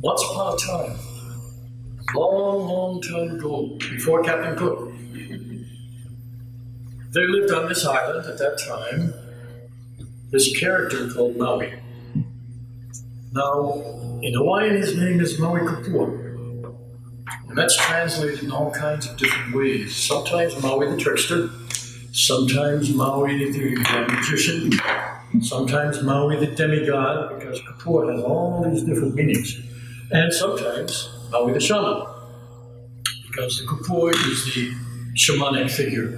Once upon a time, long, long time ago, before Captain Cook, there lived on this island at that time this character called Maui. Now, in Hawaiian, his name is Maui Kapua. And that's translated in all kinds of different ways. Sometimes Maui the trickster, sometimes Maui the magician, sometimes Maui the demigod, because Kapua has all these different meanings. And sometimes Maui the shaman, because the Kapua is the shamanic figure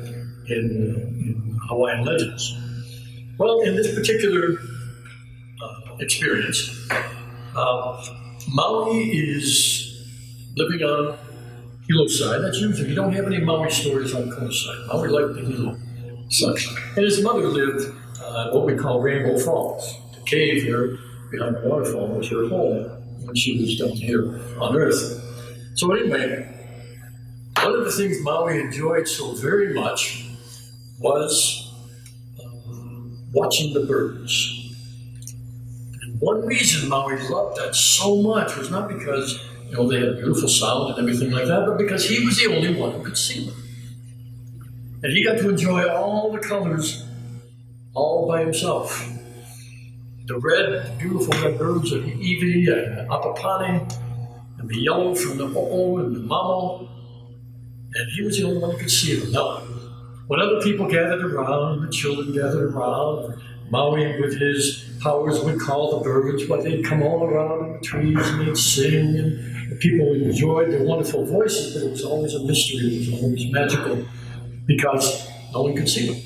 in Hawaiian legends. Well, in this particular experience, Maui is living on Hilo's side. That's usually, you don't have any Maui stories on Kona's side. Maui liked the Hilo side. And his mother lived at what we call Rainbow Falls. The cave here behind the waterfall was her home when she was down here on Earth. So anyway, one of the things Maui enjoyed so very much was watching the birds. And one reason Maui loved that so much was not because they had beautiful sound and everything like that, but because he was the only one who could see them. And he got to enjoy all the colors all by himself. The beautiful red birds of the iwi and the apapane, and the yellow from the ho'o and the mamo, and he was the only one who could see them. Now, when other people gathered around, the children gathered around, Maui with his powers would call the birds, but they'd come all around in the trees and they'd sing, and the people enjoyed their wonderful voices, but it was always a mystery, it was always magical, because no one could see them.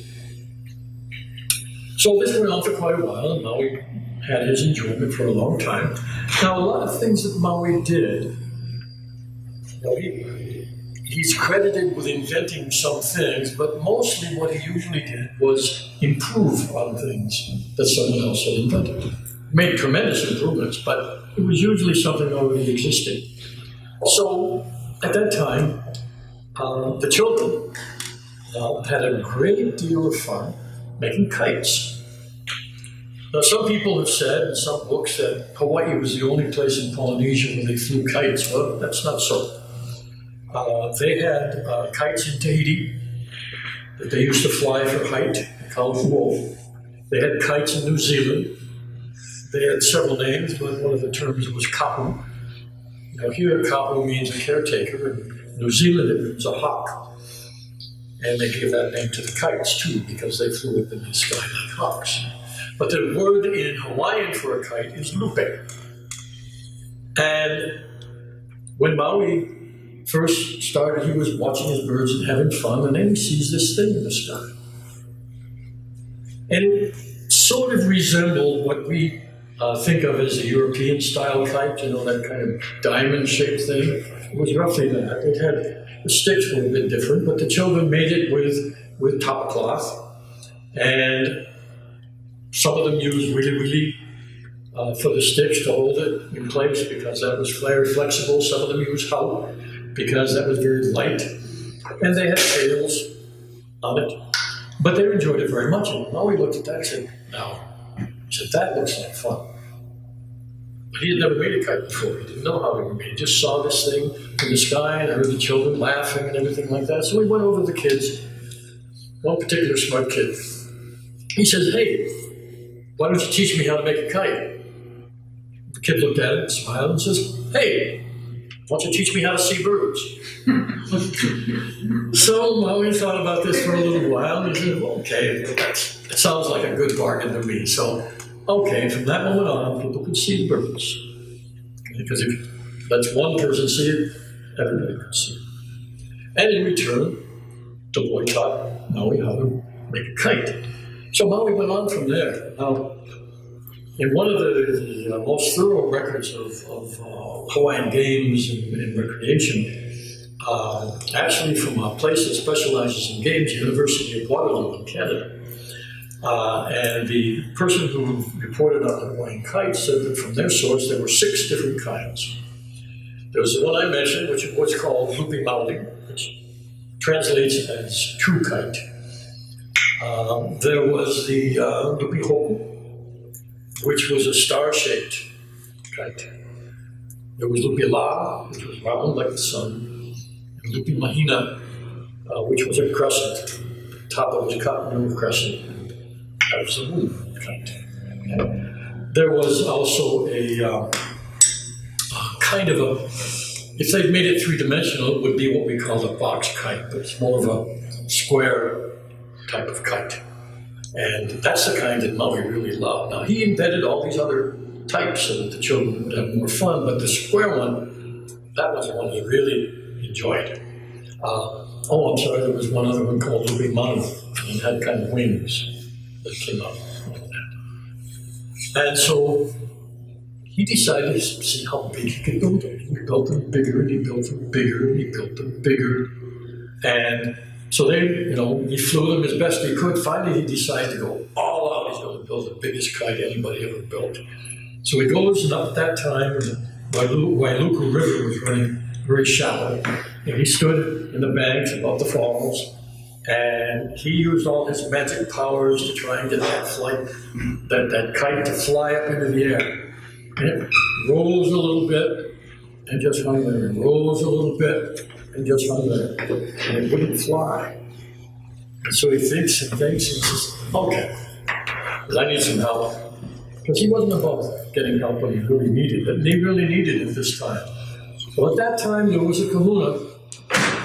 So this went on for quite a while, and Maui had his enjoyment for a long time. Now, a lot of things that Maui did, he's credited with inventing some things, but mostly what he usually did was improve on things that someone else had invented. Made tremendous improvements, but it was usually something already existing. So at that time, the children had a great deal of fun making kites. Now, some people have said in some books that Hawaii was the only place in Polynesia where they flew kites. Well, that's not so. They had kites in Tahiti that they used to fly for height, called huo. They had kites in New Zealand. They had several names, but one of the terms was kapu. Here kapu means a caretaker. In New Zealand it means a hawk. And they gave that name to the kites too, because they flew up in the sky like hawks. But the word in Hawaiian for a kite is lupe. And when Maui first started, he was watching his birds and having fun, and then he sees this thing in the sky. And it sort of resembled what we think of as a European-style kite, that kind of diamond-shaped thing. It was roughly that. It had, the sticks were a bit different, but the children made it with top cloth, and some of them used really for the sticks to hold it in place because that was very flexible. Some of them used hau because that was very light. And they had tails on it. But they enjoyed it very much. And Maui looked at that and said, that looks like fun. But he had never made a kite before. He didn't know how they were made. He just saw this thing in the sky and heard the children laughing and everything like that. So he went over to the kids. One particular smart kid. He says, "Hey, why don't you teach me how to make a kite?" The kid looked at it, smiled, and says, "Hey, why don't you teach me how to see birds?" So Maui thought about this for a little while, and he said, "Okay, that sounds like a good bargain to me." So, from that moment on, people could see the birds. Because if lets one person see it, everybody could see it. And in return, the boy taught Maui how to make a kite. So Maui went on from there. Now, in one of the most thorough records of Hawaiian games and recreation, actually from a place that specializes in games, University of Waterloo in Canada, and the person who reported on the Hawaiian kite said that from their source there were 6 different kinds. There was the one I mentioned, which is what's called lupi maoli, which translates as true kite. There was the lupi hoku, which was a star-shaped kite. There was Lupi La, which was round like the sun, and Lupi Mahina, which was a crescent. The top of it was cut into a crescent. That was the moon kite. Okay. There was also a kind of a, if they'd made it three-dimensional, it would be what we call a box kite, but it's more of a square type of kite. And that's the kind that Maui really loved. Now, he invented all these other types so that the children would have more fun, but the square one, that was the one he really enjoyed. I'm sorry, there was one other one called Lupi Manu, and it had kind of wings that came out like that. And so he decided to see how big he could build them. He built them bigger, and he built them bigger, and he built them bigger. And so he flew them as best he could. Finally, he decided to go all out. He's going to build the biggest kite anybody ever built. So he goes, and up at that time, the Wailuku River was running very shallow. And he stood in the banks above the falls, and he used all his magic powers to try and get that kite to fly up into the air. And it rose a little bit, and just hung there. It rose a little bit, and just hung there. And it wouldn't fly. And so he thinks and says, okay, I need some help. Because he wasn't about getting help when he really needed it. And he really needed it this time. So at that time, there was a kahuna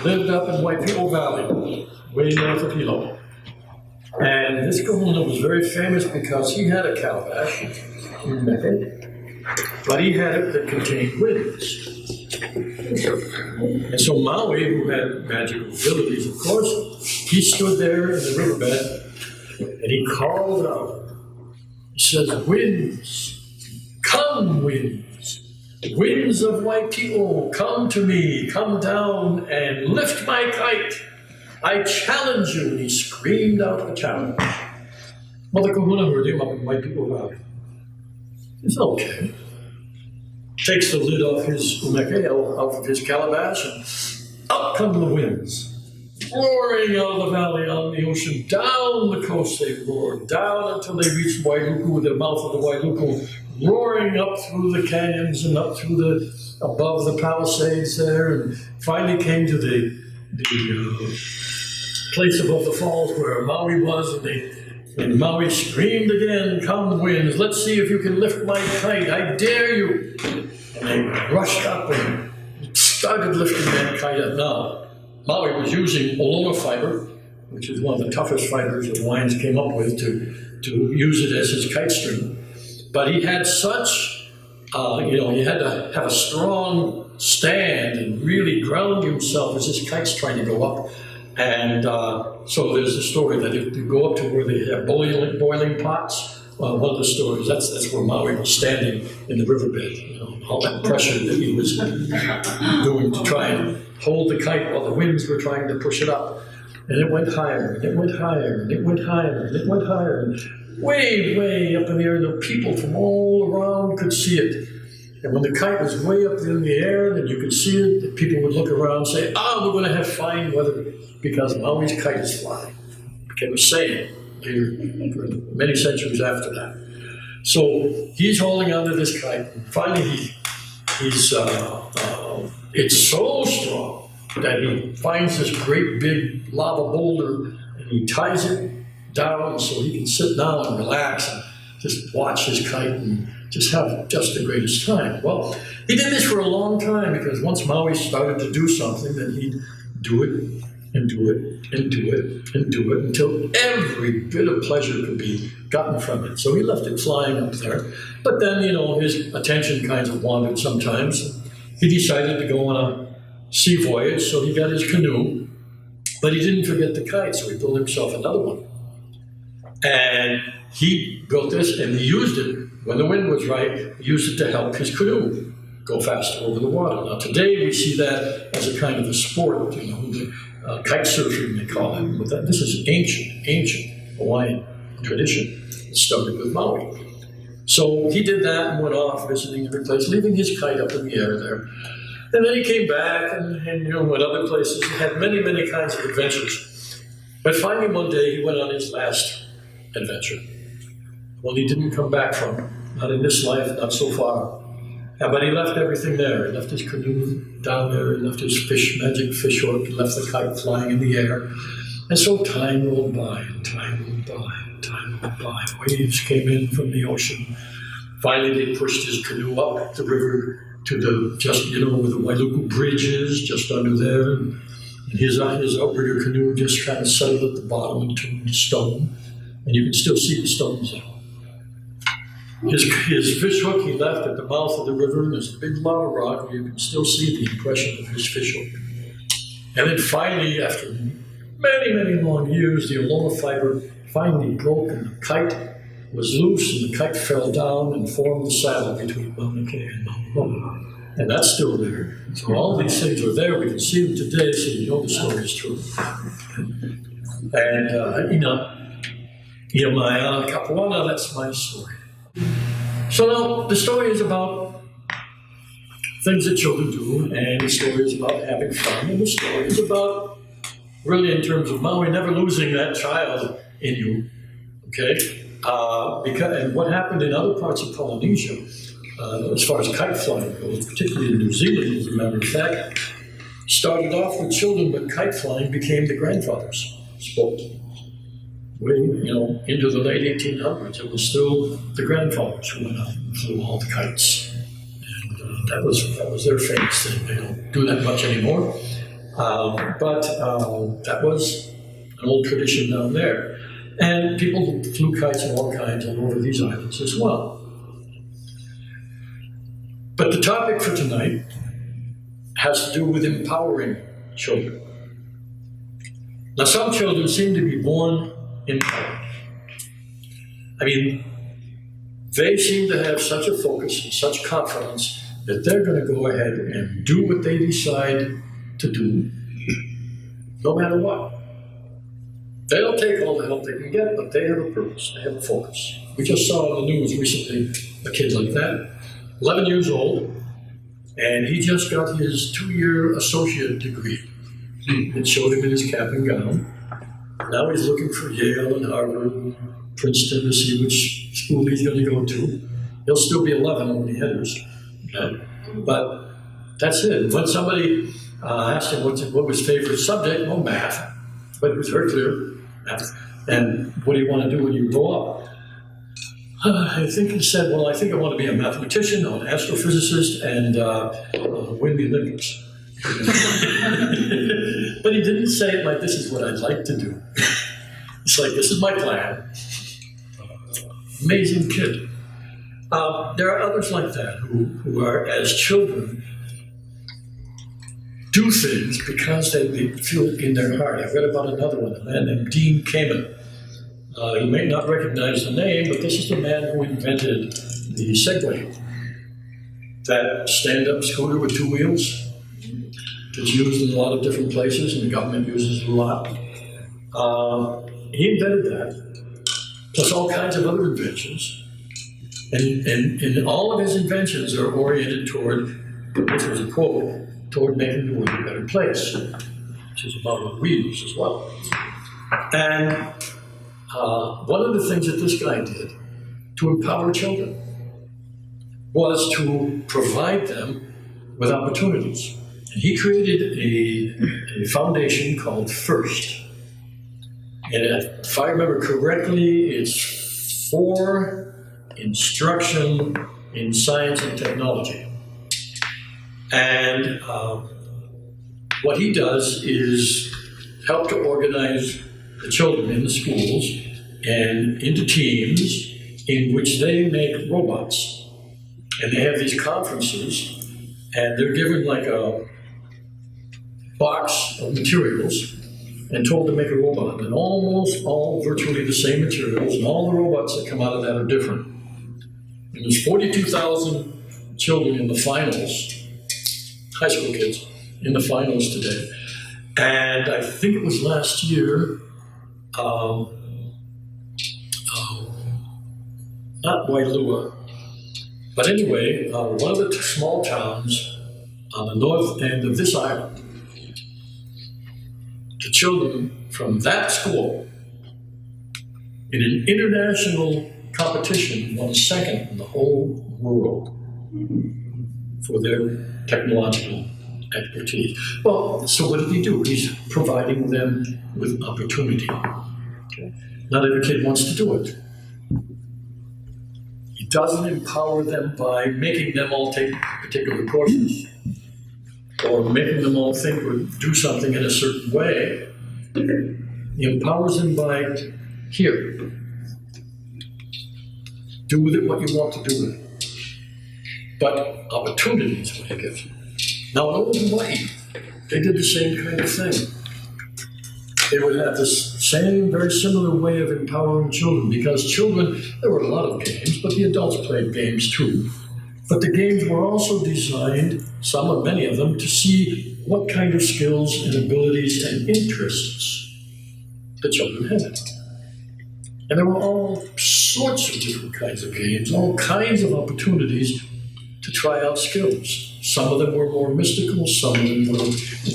lived up in Waipio Valley, way north of Hilo. And this kahuna was very famous because he had a calabash, but he had it that contained winds. And so Maui, who had magical abilities, of course, he stood there in the riverbed and he called out. He says, winds, come winds, winds of Waipio, come to me, come down and lift my kite. I challenge you. And he screamed out the challenge. Well, the kahuna heard him up in Waipio Valley. He said, okay. Takes the lid off his umeke, off of his calabash, and up come the winds. Roaring out of the valley, out in the ocean, down the coast they roared, down until they reached Wailuku, the mouth of the Wailuku, roaring up through the canyons and up through above the Palisades there, and finally came to the place above the falls where Maui was, and Maui screamed again, come winds, let's see if you can lift my kite, I dare you. And they rushed up and started lifting that kite up. Now, Maui was using Olona fiber, which is one of the toughest fibers that Hawaiians came up with to use it as his kite string. But he had such, he had to have a strong stand and really ground himself as his kite's trying to go up. And so there's a story that if you go up to where they have boiling pots, one of the stories, that's where Maui was standing in the riverbed, all that pressure that he was doing to try and hold the kite while the winds were trying to push it up. And it went higher, and it went higher, and it went higher, and it went higher, and way, way up in the air, the people from all around could see it. And when the kite was way up in the air, then you could see it, the people would look around and say, we're going to have fine weather because Maui's kite is flying. It became a saying for many centuries after that. So he's holding onto this kite, and finally it's so strong that he finds this great big lava boulder and he ties it down so he can sit down and relax and just watch his kite and just have just the greatest time. Well, he did this for a long time because once Maui started to do something, then he'd do it and do it and do it and do it until every bit of pleasure could be gotten from it. So he left it flying up there. But then, his attention kind of wandered sometimes. He decided to go on a sea voyage, so he got his canoe, but he didn't forget the kite, so he built himself another one. And he built this, and he used it, when the wind was right, he used it to help his canoe go faster over the water. Now today we see that as a kind of a sport, kite surfing they call it. But this is ancient Hawaiian tradition. It started with Maui. So he did that and went off visiting every place, leaving his kite up in the air there. And then he came back and went other places and had many, many kinds of adventures. But finally one day he went on his last adventure. Well, he didn't come back from, not in this life, not so far. But he left everything there. He left his canoe down there. He left his magic fish hook. He left the kite flying in the air. And so time rolled by, and time rolled by, and time rolled by. Waves came in from the ocean. Finally, they pushed his canoe up the river to the, just, where the Wailuku Bridge is, just under there. And his outrigger canoe just kind of settled at the bottom and turned to stone. And you can still see the stones there. His fish hook he left at the mouth of the river, and there's a big lava rock where you can still see the impression of his fish hook. And then finally, after many, many long years, the aloha fiber finally broke, and the kite was loose, and the kite fell down and formed the saddle between Mauna Kea and Maui. And that's still there. So all these things are there. We can see them today, so you know the story is true. And, Iamaya Kapuana, that's my story. So now, the story is about things that children do, and the story is about having fun, and the story is about, really in terms of Maui, never losing that child in you, okay? And what happened in other parts of Polynesia, as far as kite flying goes, particularly in New Zealand, as a matter of fact, started off with children, but kite flying became the grandfather's sport. Into the late 1800s, it was still the grandfathers who went out and flew all the kites. And that was their famous thing. They don't do that much anymore. But that was an old tradition down there. And people flew kites of all kinds all over these islands as well. But the topic for tonight has to do with empowering children. Now, some children seem to be born empowered. I mean, they seem to have such a focus and such confidence that they're going to go ahead and do what they decide to do, no matter what. They don't take all the help they can get, but they have a purpose, they have a focus. We just saw on the news recently a kid like that, 11 years old, and he just got his 2-year associate degree. It showed him in his cap and gown. Now he's looking for Yale and Harvard and Princeton to see which school he's going to go to. He'll still be 11 when he enters. Okay? But that's it. When somebody asked him what was his favorite subject, well, math. But it was very clear, math. And what do you want to do when you grow up? I think he said, well, I think I want to be a mathematician or an astrophysicist and win the Olympics. But he didn't say it like, this is what I'd like to do. It's like, this is my plan. Amazing kid. There are others like that who are, as children, do things because they feel it in their heart. I read about another one, a man named Dean Cayman. You may not recognize the name, but this is the man who invented the Segway. That stand-up scooter with 2 wheels. It's used in a lot of different places, and the government uses it a lot. He invented that, plus all kinds of other inventions. And all of his inventions are oriented toward, this was a quote, toward making the world a better place, which is about what we use as well. And one of the things that this guy did to empower children was to provide them with opportunities. And he created a foundation called FIRST. And if I remember correctly, it's for instruction in science and technology. And what he does is help to organize the children in the schools and into teams in which they make robots. And they have these conferences, and they're given like a box of materials and told to make a robot. And almost all virtually the same materials, and all the robots that come out of that are different. And there's 42,000 children in the finals, high school kids, in the finals today. And I think it was last year, not Wailua, but anyway, one of the small towns on the north end of this island, the children from that school, in an international competition, won second in the whole world. for their technological expertise. Well, so what did he do? He's providing them with opportunity. Okay. Not every kid wants to do it. He doesn't empower them by making them all take particular courses or making them all think or do something in a certain way. He empowers them by, here, do with it what you want to do with it. But opportunities what he gives you. Now, in old Hawaii, they did the same kind of thing. They would have this same, very similar way of empowering children, because children, there were a lot of games, but the adults played games too. But the games were also designed, some or many of them, to see what kind of skills and abilities and interests the children had. And there were all sorts of different kinds of games, all kinds of opportunities to try out skills. Some of them were more mystical, some of them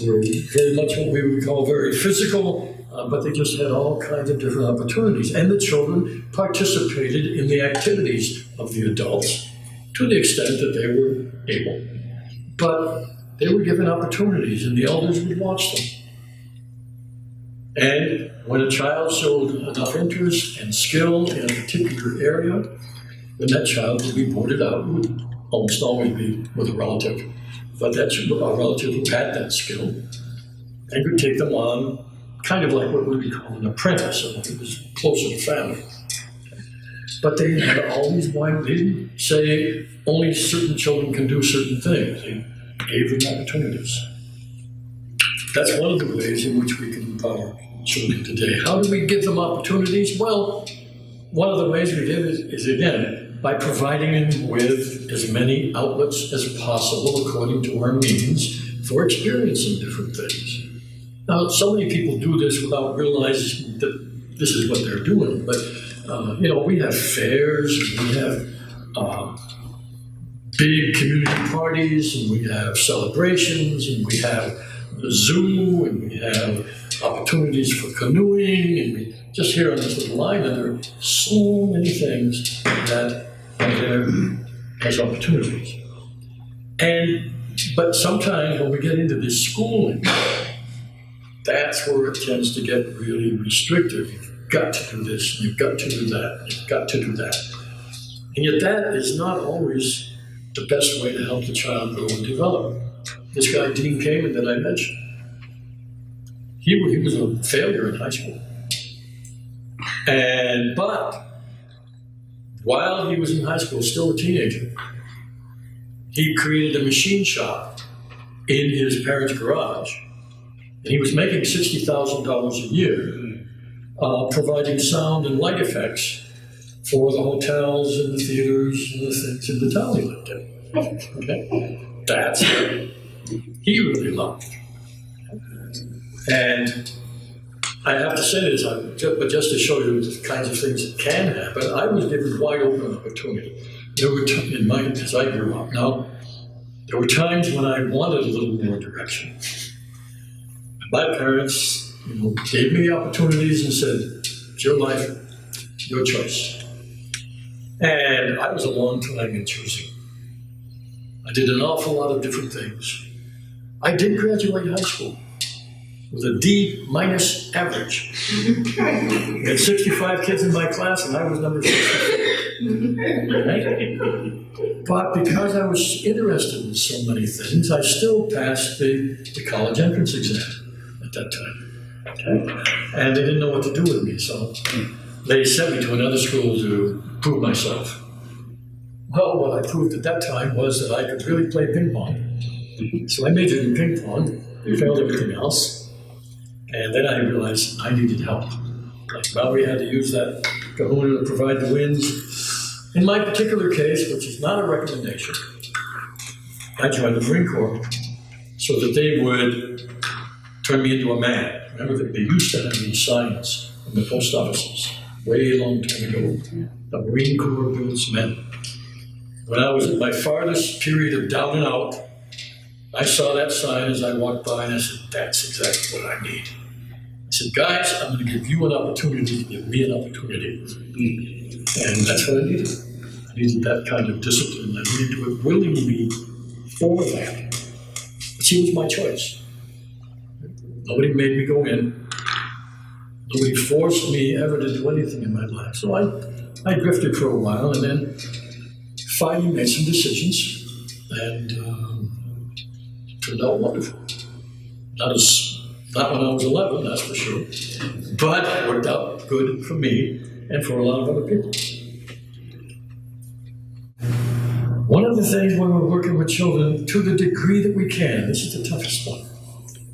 were very much what we would call very physical, but they just had all kinds of different opportunities. And the children participated in the activities of the adults to the extent that they were able. But they were given opportunities, and the elders would watch them. And when a child showed enough interest and skill in a particular area, then that child would be pointed out. It would almost always be with a relative, but that's a relative who had that skill and could take them on, kind of like what we would call an apprentice, so it was closer to family. But they had all these wide, they didn't say only certain children can do certain things. They gave them opportunities. That's one of the ways in which we can empower children today. How do we give them opportunities? Well, one of the ways we give is again, by providing them with as many outlets as possible according to our means for experiencing different things. Now, so many people do this without realizing that this is what they're doing, but we have fairs, and we have big community parties, and we have celebrations, and we have the zoo, and we have opportunities for canoeing, and we just here on this little island, there are so many things that are there as opportunities. But sometimes when we get into this schooling, that's where it tends to get really restrictive. You've got to do this, you've got to do that, you've got to do that. And yet that is not always the best way to help the child grow and develop. This guy, Dean Cayman, that I mentioned, he was a failure in high school. But while he was in high school, still a teenager, he created a machine shop in his parents' garage. And he was making $60,000 a year, providing sound and light effects for the hotels and the theaters and the things in the town he lived in. Okay? That's what he really loved. And I have to say this, but just to show you the kinds of things that can happen, I was given wide open opportunity. There were as I grew up now, there were times when I wanted a little more direction. My parents, gave me the opportunities and said, "It's your life, your choice." And I was a long time in choosing. I did an awful lot of different things. I did graduate high school with a D- average. I had 65 kids in my class, and I was number 64. Right? But because I was interested in so many things, I still passed the college entrance exam at that time. Okay? And they didn't know what to do with me, so they sent me to another school to prove myself. Well, what I proved at that time was that I could really play ping pong. So I majored in ping pong, failed everything else. And then I realized I needed help. Like Maui had to use that kahuna to provide the winds. In my particular case, which is not a recommendation, I joined the Marine Corps so that they would turn me into a man. Remember that they used to have these signs in the post offices way long time ago. The Marine Corps builds men. When I was at my farthest period of down and out, I saw that sign as I walked by and I said, "That's exactly what I need." I said, "Guys, I'm going to give you an opportunity to give me an opportunity." And that's what I needed. I needed that kind of discipline. I needed to willingly for that. But see, it was my choice. Nobody made me go in. Nobody forced me ever to do anything in my life. So I drifted for a while and then finally made some decisions and turned out wonderful. Not when I was 11, that's for sure, but it worked out good for me and for a lot of other people. One of the things when we're working with children, to the degree that we can, this is the toughest one,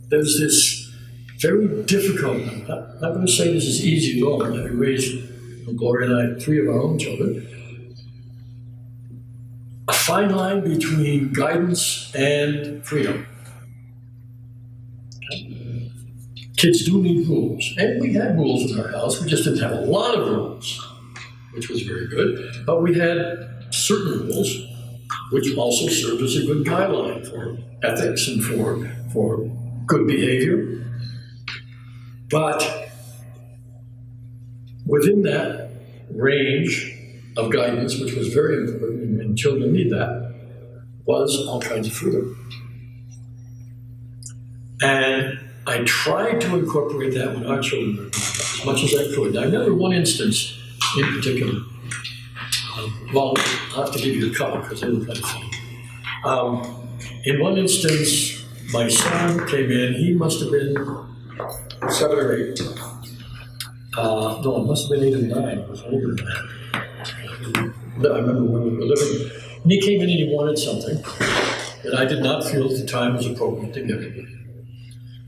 there's this very difficult, I'm not going to say this is easy at all, having raised Gloria and I 3 of our own children, a fine line between guidance and freedom. Kids do need rules, and we had rules in our house. We just didn't have a lot of rules, which was very good, but we had certain rules which also served as a good guideline for ethics and for good behavior. But within that range of guidance, which was very important, and children need that, was all kinds of freedom. And I tried to incorporate that with our children as much as I could. I remember one instance in particular. Well, I'll have to give you a couple because they were kind of funny. In one instance, my son came in. He must have been 7 or 8. No, it must have been 8 or 9. It was older than that. I remember when we were living. And he came in and he wanted something that I did not feel at the time was appropriate to give him.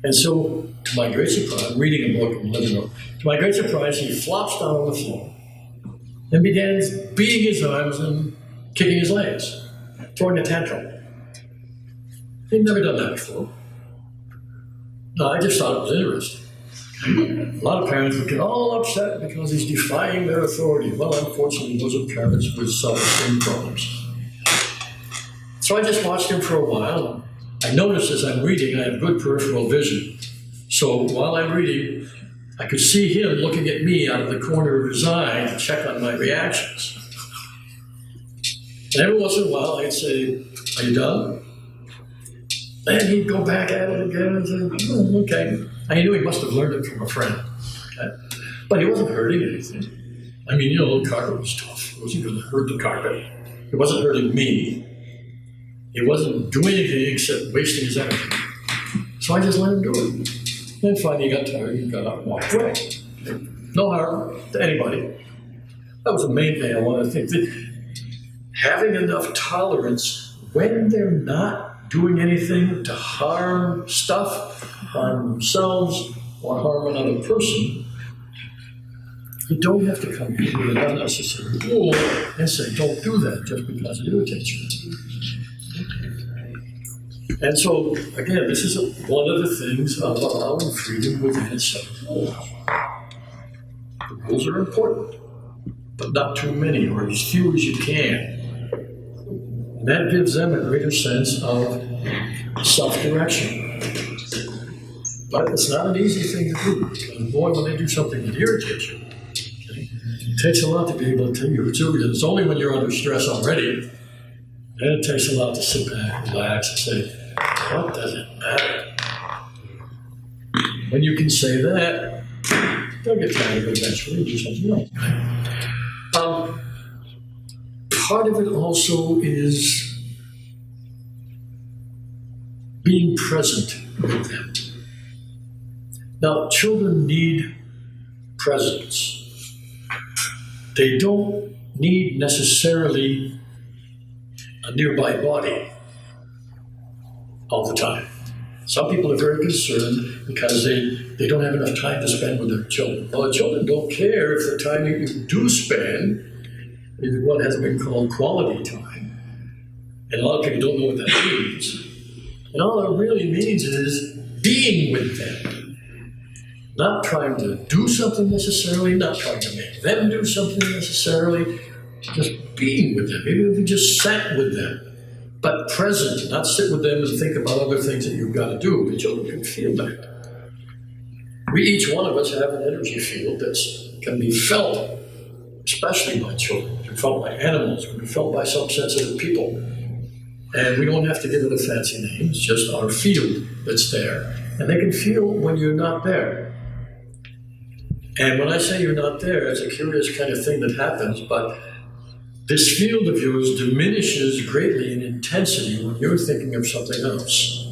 And so, to my great surprise, I'm reading a book in the living room. To my great surprise, he flops down on the floor and began beating his arms and kicking his legs, throwing a tantrum. He'd never done that before. No, I just thought it was interesting. A lot of parents would get all upset because he's defying their authority. Well, unfortunately, those are parents with self-esteem problems. So I just watched him for a while. I noticed as I'm reading, I have good peripheral vision. So while I'm reading, I could see him looking at me out of the corner of his eye to check on my reactions. And every once in a while, I'd say, "Are you done?" And he'd go back at it again and say, "Oh, okay." I knew he must have learned it from a friend. Okay? But he wasn't hurting anything. I mean, the carpet was tough. It wasn't going to hurt the carpet. It wasn't hurting me. He wasn't doing anything except wasting his energy. So I just let him do it. Then finally he got tired, he got up and walked away. No harm to anybody. That was the main thing I wanted to think. That having enough tolerance when they're not doing anything to harm stuff, harm themselves, or harm another person, you don't have to come in with an unnecessary rule and say, "Don't do that," just because it irritates you. And so, again, this is one of the things of allowing freedom within a set of rules. The rules are important, but not too many, or as few as you can. And that gives them a greater sense of self-direction. But it's not an easy thing to do, because boy, when they do something that irritates you, it takes a lot to be able to tell you. It's only when you're under stress already, then it takes a lot to sit back, relax, and say, "What does it matter?" When you can say that, they'll get tired of it eventually and do something else. Part of it also is being present with them. Now, children need presence. They don't need necessarily a nearby body all the time. Some people are very concerned because they don't have enough time to spend with their children. Well, the children don't care if the time that you do spend is what has been called quality time. And a lot of people don't know what that means. And all it really means is being with them. Not trying to do something necessarily, not trying to make them do something necessarily, just being with them. Maybe if you just sat with them, but present, not sit with them and think about other things that you've got to do. The children can feel that. We, each one of us, have an energy field that can be felt, especially by children. It can be felt by animals, it can be felt by some sensitive people. And we don't have to give it a fancy name. It's just our field that's there. And they can feel when you're not there. And when I say you're not there, it's a curious kind of thing that happens, but this field of yours diminishes greatly in intensity when you're thinking of something else.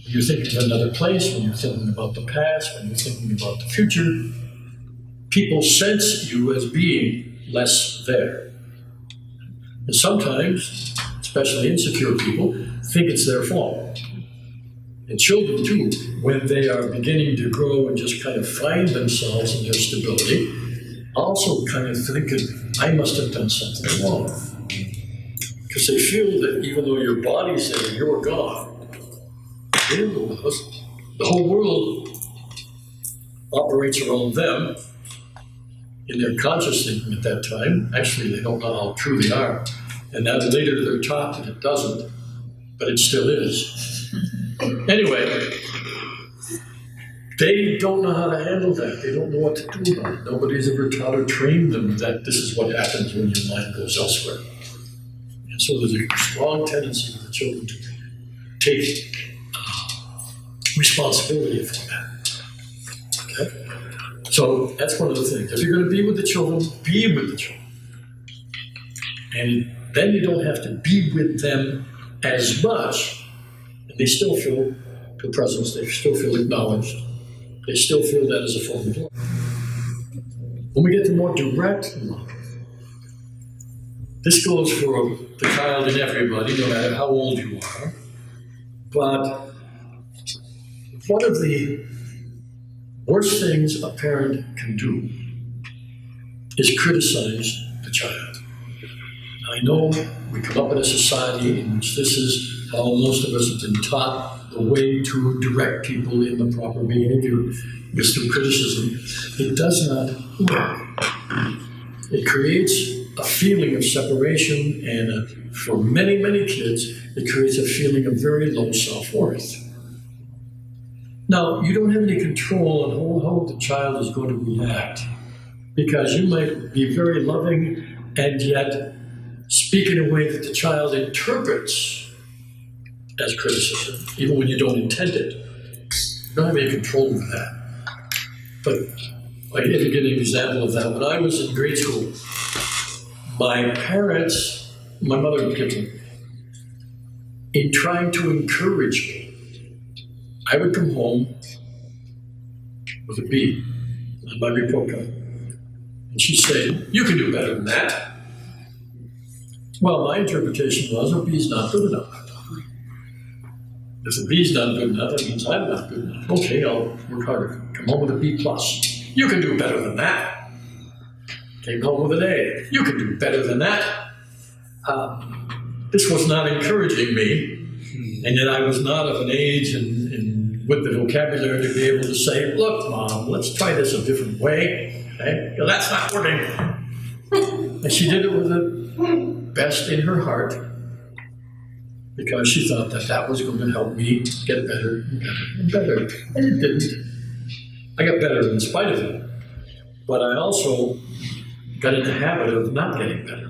When you're thinking of another place, when you're thinking about the past, when you're thinking about the future, people sense you as being less there. And sometimes, especially insecure people, think it's their fault. And children too, when they are beginning to grow and just kind of find themselves in their stability, also kind of thinking, I must have done something wrong. Because they feel that even though your body's there, you're gone. The whole world operates around them in their conscious thinking at that time. Actually, they don't know how true they are. And now later they're taught that it doesn't, but it still is. Anyway, they don't know how to handle that. They don't know what to do about it. Nobody's ever taught or trained them that this is what happens when your mind goes elsewhere. And so there's a strong tendency for the children to take responsibility for that. Okay? So that's one of the things. If you're going to be with the children, be with the children. And then you don't have to be with them as much. And they still feel the presence, they still feel acknowledged, they still feel that as a form of love. When we get to more direct love, this goes for the child and everybody, no matter how old you are. But one of the worst things a parent can do is criticize the child. I know we come up in a society in which this is how most of us have been taught the way to direct people in the proper behavior is through criticism. It does not work. It creates a feeling of separation, and for many, many kids, it creates a feeling of very low self-worth. Now, you don't have any control on how the child is going to react, because you might be very loving and yet speak in a way that the child interprets as criticism, even when you don't intend it. You don't have any control over that. But I can give you an example of that. When I was in grade school, my parents, my mother in particular, in trying to encourage me, I would come home with a B on my report card. And she'd say, you can do better than that. Well, my interpretation was, a B's not good enough. If the B's not good enough, that means I'm not good enough. Okay, I'll work harder. Come home with a B+. You can do better than that. Came home with an A. You can do better than that. This was not encouraging me, and yet I was not of an age and with the vocabulary to be able to say, look, Mom, let's try this a different way. Okay? That's not working. And she did it with the best in her heart, because she thought that that was going to help me get better and better and better. And it didn't. I got better in spite of it. But I also got in the habit of not getting better.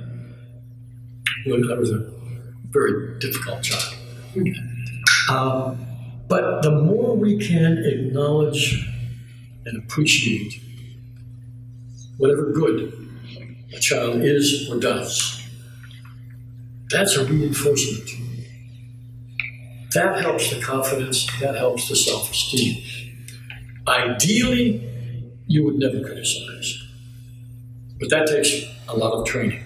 I was a very difficult child. But the more we can acknowledge and appreciate whatever good a child is or does, that's a reinforcement. That helps the confidence, that helps the self-esteem. Ideally, you would never criticize. But that takes a lot of training.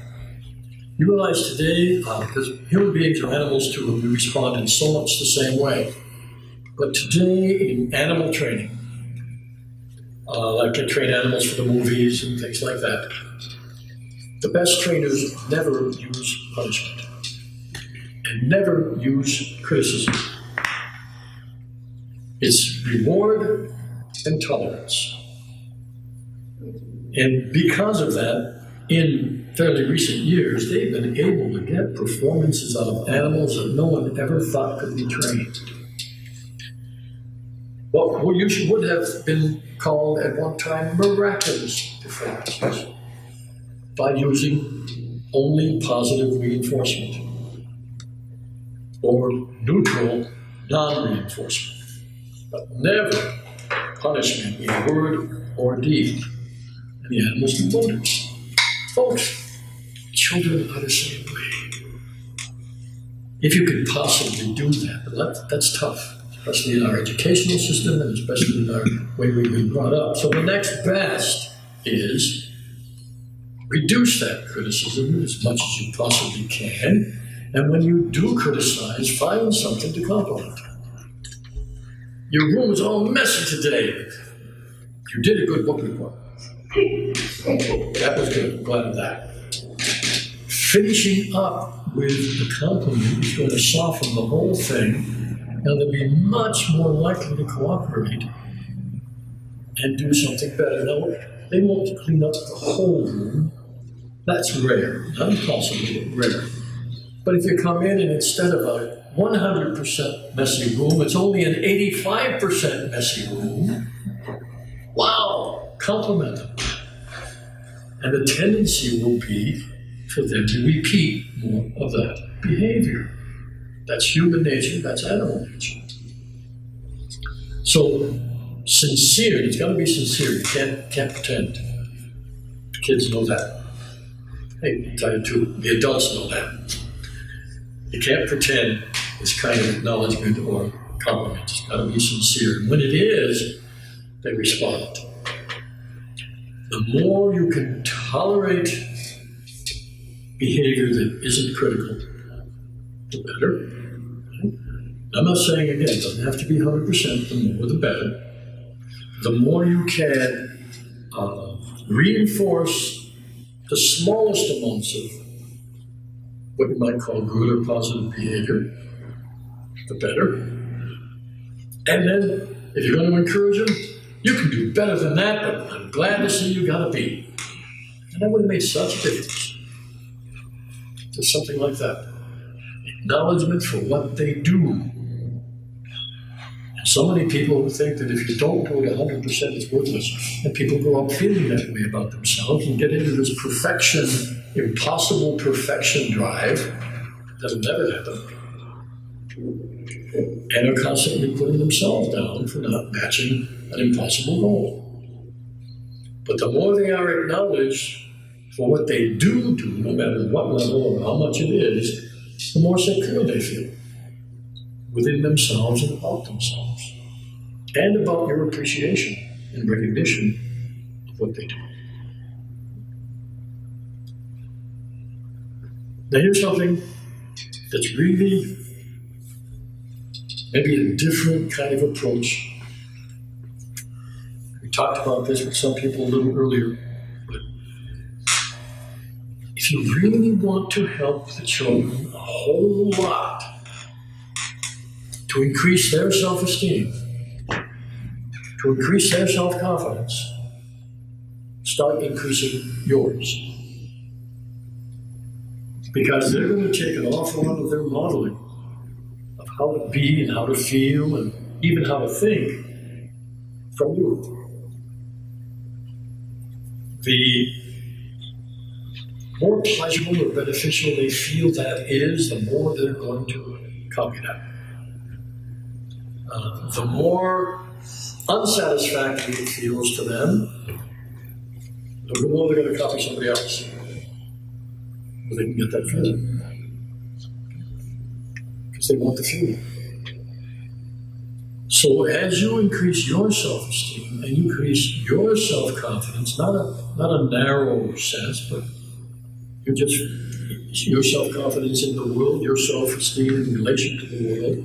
You realize today, because human beings are animals too, and we respond in so much the same way. But today, in animal training, like they train animals for the movies and things like that, the best trainers never use punishment and never use criticism. It's reward and tolerance. And because of that, in fairly recent years, they've been able to get performances out of animals that no one ever thought could be trained. What would have been called at one time miraculous performances by using only positive reinforcement. or neutral non-reinforcement, but never punishment in word or deed. And the animals do wonders. Folks, children are the same way. If you could possibly do that, but that's tough, especially in our educational system and especially in our way we've been brought up. So the next best is reduce that criticism as much as you possibly can. And when you do criticize, find something to compliment. Your room is all messy today. You did a good book report. That was good. I'm glad of that. Finishing up with the compliment is going to soften the whole thing, and they'll be much more likely to cooperate and do something better. Now, they won't clean up the whole room. That's rare. Not impossible, but rare. But if you come in and instead of a 100% messy room, it's only an 85% messy room, wow, compliment them. And the tendency will be for them to repeat more of that behavior. That's human nature, that's animal nature. So, sincere, it's got to be sincere, you can't pretend. Kids know that. Hey, I'll tell you too, the adults know that. You can't pretend this kind of acknowledgement or compliment. It's got to be sincere. And when it is, they respond. The more you can tolerate behavior that isn't critical, the better. I'm not saying, again, it doesn't have to be 100%, the more the better. The more you can reinforce the smallest amounts of what you might call good or positive behavior, the better. And then, if you're going to encourage them, you can do better than that, but I'm glad to see you got a B. And that would have made such a difference. Just something like that. Acknowledgement for what they do. And so many people who think that if you don't do it 100%, it's worthless. And people grow up feeling that way about themselves and get into this perfection, impossible perfection drive. That'll never happen. And are constantly putting themselves down for not matching an impossible goal. But the more they are acknowledged for what they do, no matter what level or how much it is, the more secure they feel within themselves and about themselves, and about your appreciation and recognition of what they do. Now here's something that's really maybe a different kind of approach. We talked about this with some people a little earlier, but if you really want to help the children a whole lot to increase their self-esteem, to increase their self-confidence, start increasing yours. Because they're going to take an awful lot of their modeling of how to be and how to feel and even how to think from you. The more pleasurable or beneficial they feel that is, the more they're going to copy that. The more unsatisfactory it feels to them, the more they're going to copy somebody else. They can get that feeling. Because they want the feeling. So as you increase your self-esteem and you increase your self-confidence, not a narrow sense, but you're just your self-confidence in the world, your self-esteem in relation to the world,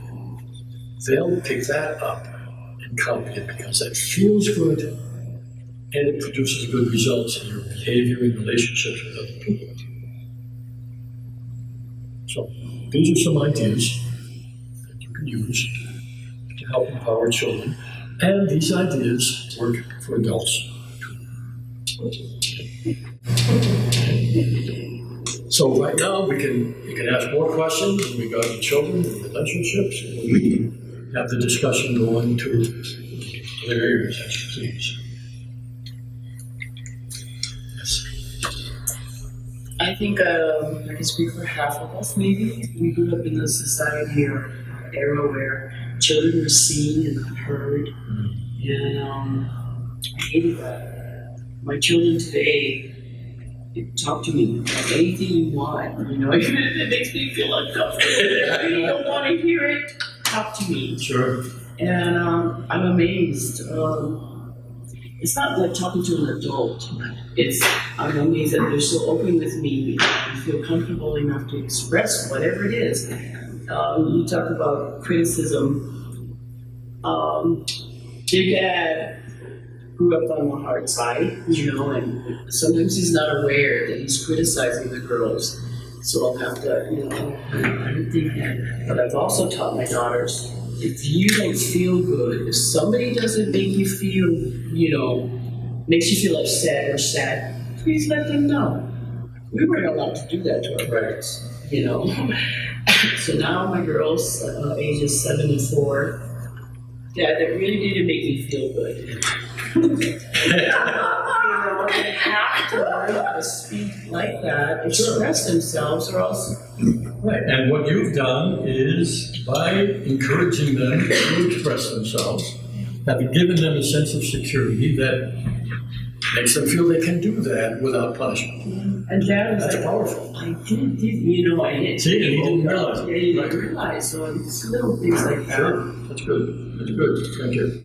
they'll pick that up and copy it because that feels good and it produces good results in your behavior and relationships with other people. So these are some ideas that you can use to help empower children, and these ideas work for adults too. So right now you can ask more questions in regard to children and relationships, and we can have the discussion go into other areas, please. Yes. I think I can speak for half of us, maybe. We grew up in a society or era where children were seen and not heard. And I hated that. My children today, they talk to me about anything you want, you know, even if it makes me feel uncomfortable. If you don't want to hear it, talk to me. Sure. And I'm amazed. It's not like talking to an adult. I'm amazed that they're so open with me and feel comfortable enough to express whatever it is. You talk about criticism. Your dad grew up on the hard side, you know, and sometimes he's not aware that he's criticizing the girls. So I'll have to, you know, I don't think that. But I've also taught my daughters, if you don't feel good, if somebody doesn't make you feel, you know, makes you feel upset or sad, please let them know. We weren't allowed to do that to our parents, you know. So now my girls, ages 7 and 4, yeah, that really didn't make me feel good. You know, they have to learn how to speak like that, express themselves, or else. Right, and what you've done is by encouraging them to express themselves, having given them a sense of security that makes them feel they can do that without punishment. And Dad was That's like, powerful. I didn't, you know, I didn't. See, and he didn't realize. Yeah, he didn't realize. So it's little things like that. Sure, that's good. That's good. Thank you.